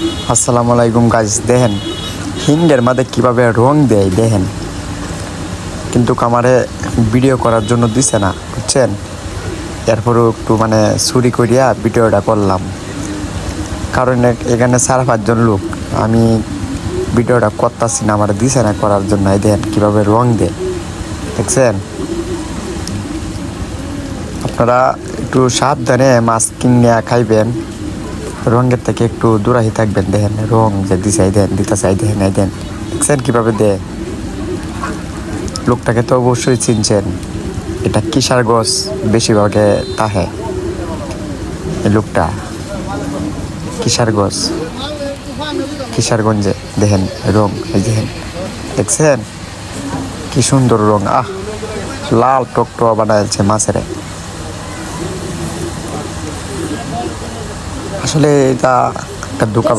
আসসালামু আলাইকুম গাইস, দেখেন হিন্দের মাঝে কিভাবে রং দেয় দেখেন। কিন্তু আমারে ভিডিও করার জন্য দিছে না, বুঝছেন। এরপরও একটু মানে চুরি করিয়া ভিডিওটা করলাম, কারণ এখানে 4-5 জন লোক। আমি ভিডিওটা করতেছি না, আমার দিছে না করার জন্য। এই দেখেন কীভাবে রং দেয়, দেখছেন। আপনারা একটু সাবধানে মাছ কিনে খাইবেন, রঙের থেকে একটু দূরাহি থাকবেন। দেখেন রং যে দিছে, দেন দিতে চাই, দেখেন এই দেন, দেখছেন কীভাবে দেয়। লোকটাকে তো অবশ্যই চিনছেন, এটা কিশোরগঞ্জ বেশিরভাগে তাহে। এই লোকটা কিশোরগঞ্জে দেখেন রং, এই দেখেন, দেখছেন কি সুন্দর রং। লাল টকটক বানাইছে মাছের। আসলে এটা একটা দোকান।